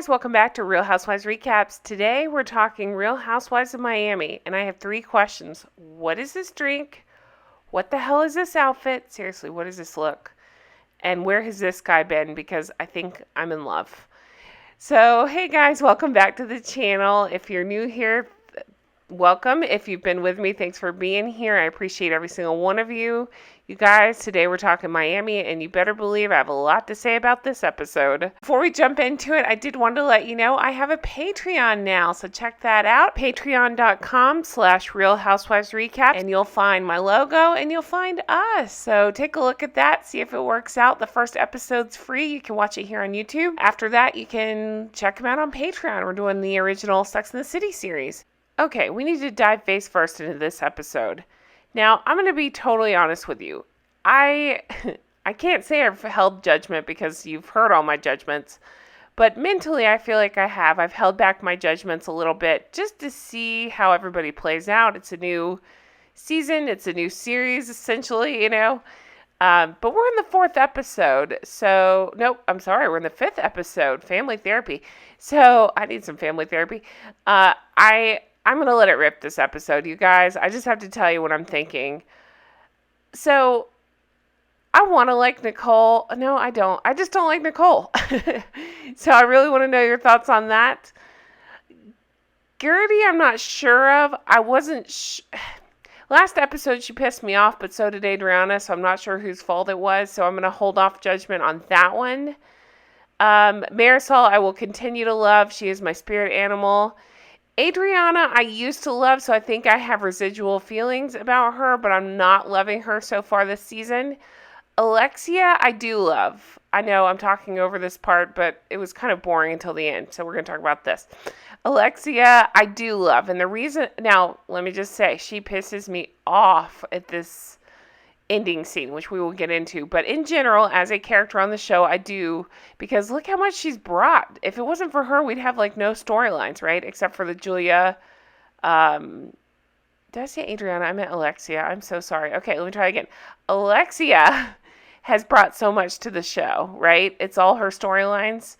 guys, welcome back to Real Housewives Recaps. Today we're talking Real Housewives of Miami, and I have 3 questions. What is this drink? What the hell is this outfit? Seriously, what does this look? And where has this guy been? Because I think I'm in love. So, hey guys, welcome back to the channel. If you're new here, welcome. If you've been with me, thanks for being here. I appreciate every single one of you. You guys, today we're talking Miami, and you better believe I have a lot to say about this episode. Before we jump into it, I did want to let you know I have a Patreon now, so check that out. Patreon.com/Real Housewives Recap, and you'll find my logo, and you'll find us. So take a look at that, see if it works out. The first episode's free. You can watch it here on YouTube. After that, you can check them out on Patreon. We're doing the original Sex and the City series. Okay, we need to dive face first into this episode. Now, I'm going to be totally honest with you. I can't say I've held judgment because you've heard all my judgments, but mentally I feel like I have. I've held back my judgments a little bit just to see how everybody plays out. It's a new season. It's a new series, essentially, But we're in the 4th episode, so, nope, I'm sorry, we're in the 5th episode, family therapy. So, I need some family therapy. I'm going to let it rip this episode, you guys. I just have to tell you what I'm thinking. So, I want to like Nicole. No, I don't. I just don't like Nicole. So, I really want to know your thoughts on that. Guerdy, I'm not sure of. I wasn't Last episode, she pissed me off, but so did Adriana, so I'm not sure whose fault it was. So, I'm going to hold off judgment on that one. Marysol, I will continue to love. She is my spirit animal. Adriana, I used to love, so I think I have residual feelings about her, but I'm not loving her so far this season. Alexia, I do love. I know I'm talking over this part, but it was kind of boring until the end, so we're going to talk about this. Alexia, I do love, and the reason, now, let me just say, she pisses me off at this ending scene, which we will get into, but in general, as a character on the show, I do, because look how much she's brought. If it wasn't for her, we'd have like no storylines, right? Except for the Julia, did I say Adriana? I meant Alexia. I'm so sorry. Okay, let me try again. Alexia has brought so much to the show, right? It's all her storylines.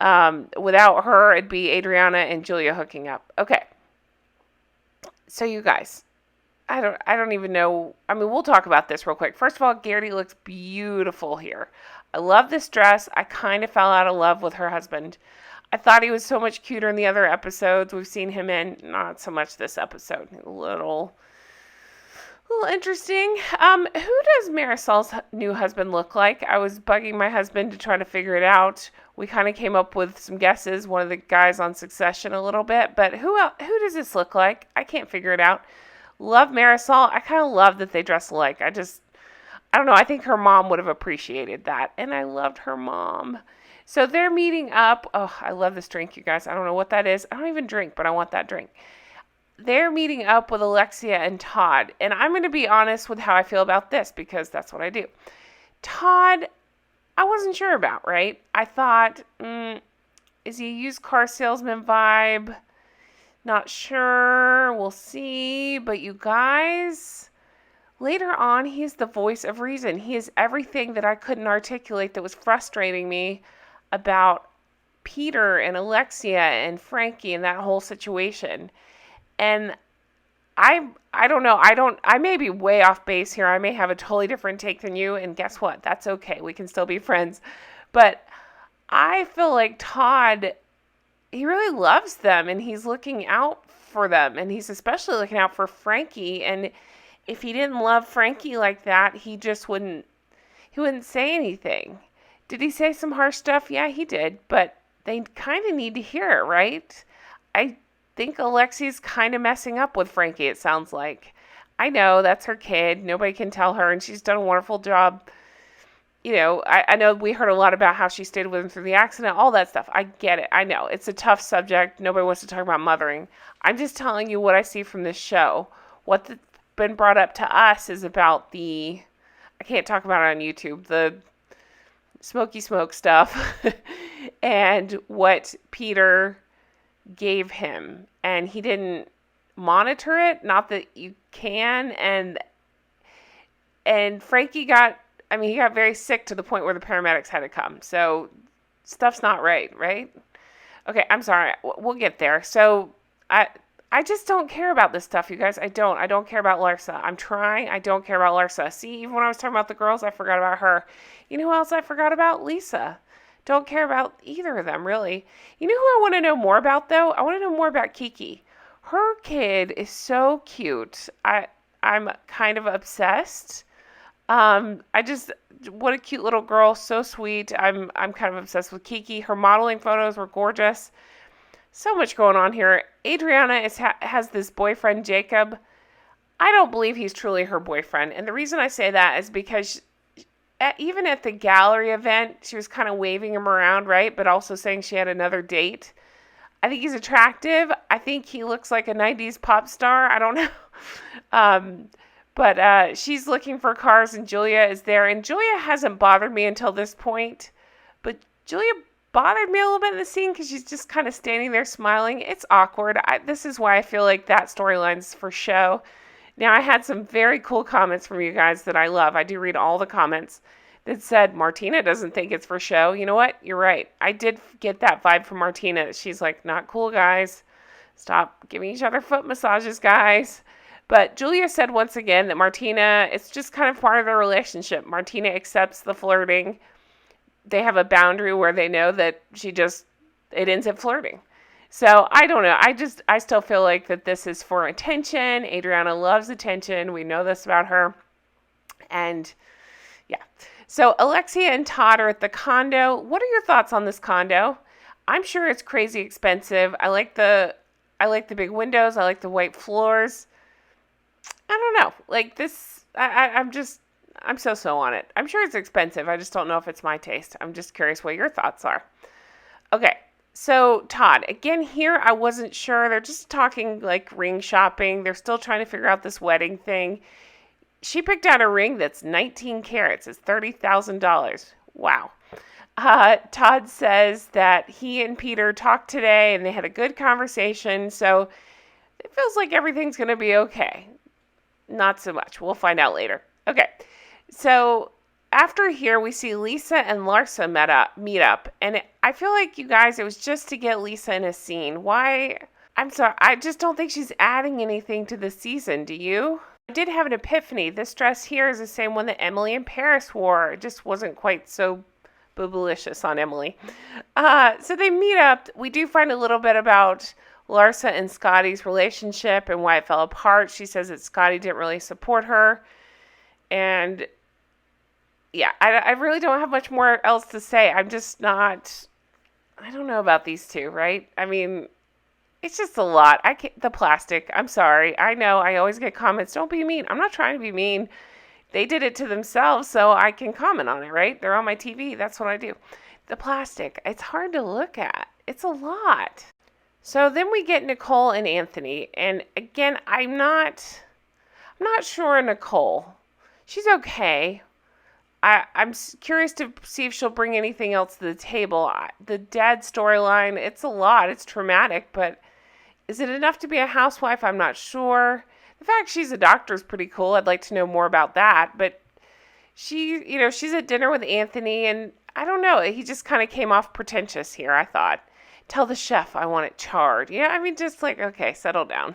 Without her, it'd be Adriana and Julia hooking up. Okay. So you guys, I don't even know. I mean, we'll talk about this real quick. First of all, Guerdy looks beautiful here. I love this dress. I kind of fell out of love with her husband. I thought he was so much cuter in the other episodes we've seen him in. Not so much this episode. A little interesting. Who does Marysol's new husband look like? I was bugging my husband to try to figure it out. We kind of came up with some guesses. One of the guys on Succession a little bit. But who does this look like? I can't figure it out. Love Marysol. I kind of love that they dress alike. I don't know. I think her mom would have appreciated that. And I loved her mom. So they're meeting up. Oh, I love this drink, you guys. I don't know what that is. I don't even drink, but I want that drink. They're meeting up with Alexia and Todd. And I'm going to be honest with how I feel about this because that's what I do. Todd, I wasn't sure about, right? I thought, is he a used car salesman vibe? Not sure. We'll see. But you guys, later on, he's the voice of reason. He is everything that I couldn't articulate that was frustrating me about Peter and Alexia and Frankie and that whole situation. And I don't know. I may be way off base here. I may have a totally different take than you. And guess what? That's okay. We can still be friends. But I feel like Todd, he really loves them and he's looking out for them. And he's especially looking out for Frankie. And if he didn't love Frankie like that, he wouldn't say anything. Did he say some harsh stuff? Yeah, he did. But they kind of need to hear it, right? I think Alexia's kind of messing up with Frankie, it sounds like. I know, that's her kid. Nobody can tell her. And she's done a wonderful job. I know we heard a lot about how she stayed with him through the accident, all that stuff. I get it. I know. It's a tough subject. Nobody wants to talk about mothering. I'm just telling you what I see from this show. What's been brought up to us is about I can't talk about it on YouTube, the smoky smoke stuff and what Peter gave him. And he didn't monitor it. Not that you can. And Frankie he got very sick to the point where the paramedics had to come. So stuff's not right? Okay, I'm sorry. We'll get there. So I just don't care about this stuff, you guys. I don't. I don't care about Larsa. I'm trying. I don't care about Larsa. See, even when I was talking about the girls, I forgot about her. You know who else I forgot about? Lisa. Don't care about either of them, really. You know who I want to know more about, though? I want to know more about Kiki. Her kid is so cute. I'm kind of obsessed. What a cute little girl, so sweet. I'm kind of obsessed with Kiki. Her modeling photos were gorgeous. So much going on here. Adriana has this boyfriend, Jacob. I don't believe he's truly her boyfriend. And the reason I say that is because even at the gallery event, she was kind of waving him around, right? But also saying she had another date. I think he's attractive. I think he looks like a 90s pop star. I don't know. But she's looking for cars, and Julia is there. And Julia hasn't bothered me until this point. But Julia bothered me a little bit in the scene because she's just kind of standing there smiling. It's awkward. This is why I feel like that storyline's for show. Now, I had some very cool comments from you guys that I love. I do read all the comments that said Martina doesn't think it's for show. You know what? You're right. I did get that vibe from Martina. She's like, not cool, guys. Stop giving each other foot massages, guys. But Julia said once again that Martina, it's just kind of part of their relationship. Martina accepts the flirting. They have a boundary where they know that it ends at flirting. So I don't know. I still feel like that this is for attention. Adriana loves attention. We know this about her. And yeah. So Alexia and Todd are at the condo. What are your thoughts on this condo? I'm sure it's crazy expensive. I like the big windows. I like the white floors. I don't know. Like this, I'm so on it. I'm sure it's expensive. I just don't know if it's my taste. I'm just curious what your thoughts are. Okay. So Todd, again here, I wasn't sure. They're just talking like ring shopping. They're still trying to figure out this wedding thing. She picked out a ring that's 19 carats. It's $30,000. Wow. Todd says that he and Peter talked today and they had a good conversation. So it feels like everything's going to be okay. Not so much. We'll find out later. Okay. So after here, we see Lisa and Larsa meet up. And I feel like, you guys, it was just to get Lisa in a scene. Why? I'm sorry. I just don't think she's adding anything to the season. Do you? I did have an epiphany. This dress here is the same one that Emily in Paris wore. It just wasn't quite so boobylicious on Emily. So they meet up. We do find a little bit about Larsa and Scotty's relationship and why it fell apart. She says that Scotty didn't really support her. And yeah, I really don't have much more else to say. I don't know about these two, right? I mean, it's just a lot. The plastic, I'm sorry. I know I always get comments, don't be mean. I'm not trying to be mean. They did it to themselves, so I can comment on it, right? They're on my TV. That's what I do. The plastic, it's hard to look at. It's a lot. So then we get Nicole and Anthony. And again, I'm not sure Nicole. She's okay. I'm curious to see if she'll bring anything else to the table. The dad storyline, it's a lot. It's traumatic, but is it enough to be a housewife? I'm not sure. The fact she's a doctor is pretty cool. I'd like to know more about that. But she's at dinner with Anthony, and I don't know. He just kind of came off pretentious here, I thought. Tell the chef I want it charred. Yeah, I mean, just like, okay, settle down.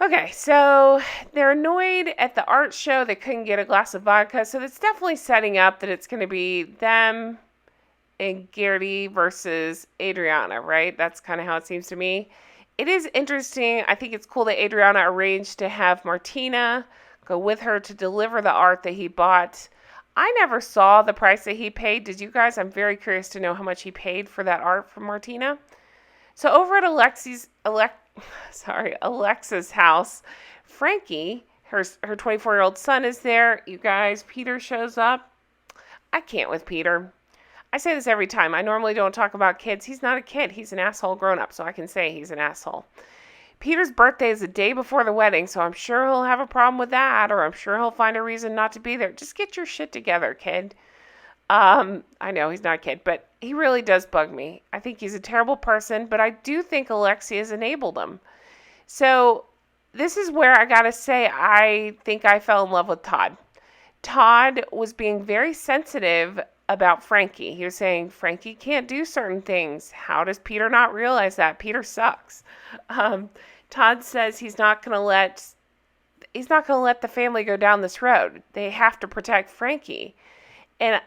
Okay, so they're annoyed at the art show. They couldn't get a glass of vodka. So it's definitely setting up that it's going to be them and Guerdy versus Adriana, right? That's kind of how it seems to me. It is interesting. I think it's cool that Adriana arranged to have Martina go with her to deliver the art that he bought. I never saw the price that he paid. Did you guys? I'm very curious to know how much he paid for that art from Martina. So over at Alexa's house, Frankie, her 24-year-old son is there. You guys, Peter shows up. I can't with Peter. I say this every time. I normally don't talk about kids. He's not a kid. He's an asshole grown up, so I can say he's an asshole. Peter's birthday is the day before the wedding, so I'm sure he'll have a problem with that, or I'm sure he'll find a reason not to be there. Just get your shit together, kid. I know he's not a kid, but he really does bug me. I think he's a terrible person, but I do think Alexia has enabled him. So this is where I gotta say I think I fell in love with Todd. Todd was being very sensitive about Frankie. He was saying Frankie can't do certain things. How does Peter not realize that? Peter sucks. Todd says he's not going to let the family go down this road. They have to protect Frankie. And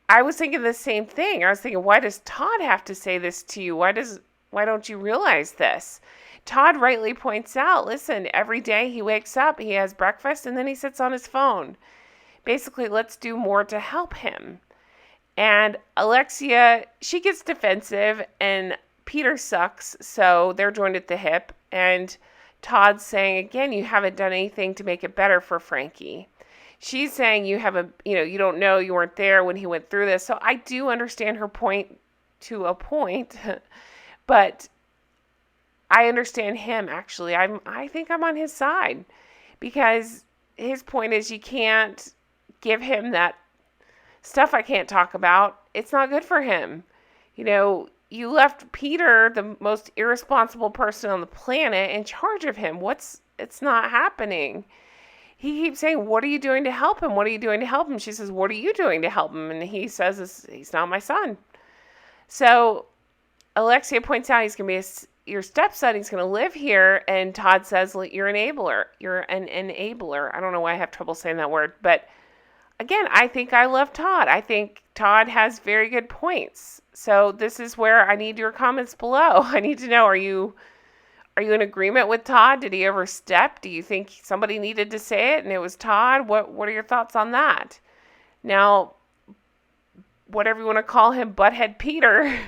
I was thinking the same thing. I was thinking, why does Todd have to say this to you? Why don't you realize this? Todd rightly points out, listen, every day he wakes up, he has breakfast, and then he sits on his phone. Basically, let's do more to help him. And Alexia, she gets defensive, and Peter sucks, so they're joined at the hip. And Todd's saying, again, you haven't done anything to make it better for Frankie. She's saying you don't know, you weren't there when he went through this. So I do understand her point to a point, but I understand him, actually. I think I'm on his side, because his point is you can't give him that stuff I can't talk about. It's not good for him. You left Peter, the most irresponsible person on the planet, in charge of him. It's not happening. He keeps saying, what are you doing to help him? What are you doing to help him? She says, what are you doing to help him? And he says, he's not my son. So Alexia points out he's going to be your stepson. He's going to live here. And Todd says, you're an enabler. You're an enabler. I don't know why I have trouble saying that word. But again, I think I love Todd. I think Todd has very good points. So this is where I need your comments below. I need to know, are you in agreement with Todd? Did he overstep? Do you think somebody needed to say it and it was Todd? What are your thoughts on that? Now, whatever you want to call him, Butthead Peter,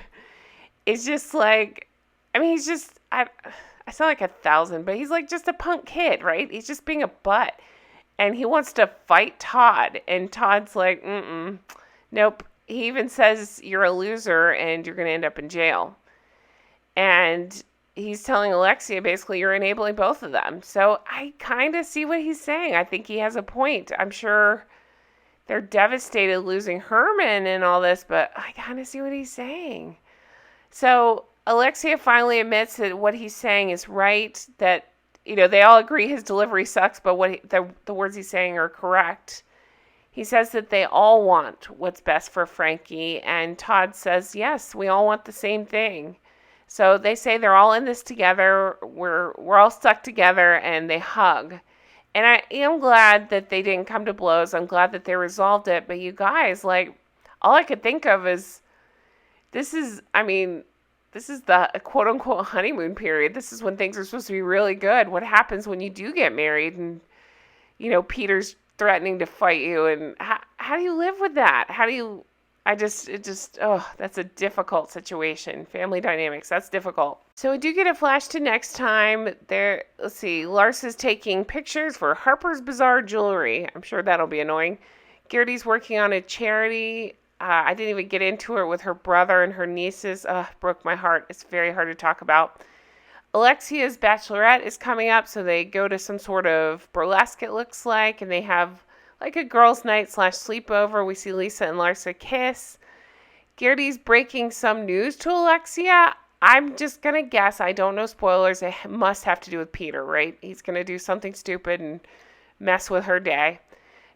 is just like, he's just, I sound like 1,000, but he's like just a punk kid, right? He's just being a butt. And he wants to fight Todd. And Todd's like, nope. He even says you're a loser and you're going to end up in jail. And he's telling Alexia, basically, you're enabling both of them. So I kind of see what he's saying. I think he has a point. I'm sure they're devastated losing Herman and all this, but I kind of see what he's saying. So Alexia finally admits that what he's saying is right, that, they all agree his delivery sucks, but the words he's saying are correct. He says that they all want what's best for Frankie, and Todd says, yes, we all want the same thing. So they say they're all in this together, we're all stuck together, and they hug. And I am glad that they didn't come to blows. I'm glad that they resolved it. But you guys, all I could think of is, this is the quote-unquote honeymoon period. This is when things are supposed to be really good. What happens when you do get married and, Peter's threatening to fight you? And how do you live with that? That's a difficult situation. Family dynamics, that's difficult. So we do get a flash to next time. Let's see, Larsa's taking pictures for Harper's Bazaar jewelry. I'm sure that'll be annoying. Guerdy's working on a charity. I didn't even get into it with her brother and her nieces. Broke my heart. It's very hard to talk about. Alexia's bachelorette is coming up, so they go to some sort of burlesque, it looks like, and they have like a girls' night / sleepover. We see Lisa and Larsa kiss. Guerdy's breaking some news to Alexia. I'm just going to guess. I don't know spoilers. It must have to do with Peter, right? He's going to do something stupid and mess with her day.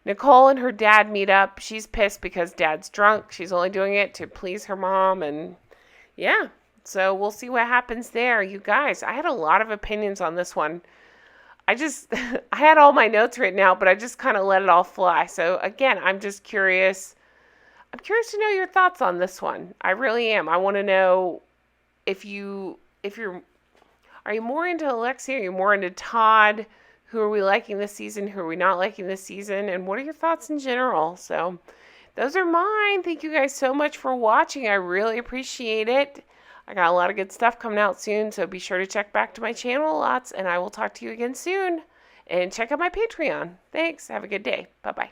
Nicole and her dad meet up. She's pissed because dad's drunk. She's only doing it to please her mom. And yeah, so we'll see what happens there. You guys, I had a lot of opinions on this one. I had all my notes written out, but I just kind of let it all fly. So again, I'm just curious. I'm curious to know your thoughts on this one. I really am. I want to know are you more into Alexia? Are you more into Todd? Who are we liking this season? Who are we not liking this season? And what are your thoughts in general? So those are mine. Thank you guys so much for watching. I really appreciate it. I got a lot of good stuff coming out soon, so be sure to check back to my channel lots, and I will talk to you again soon. And check out my Patreon. Thanks. Have a good day. Bye-bye.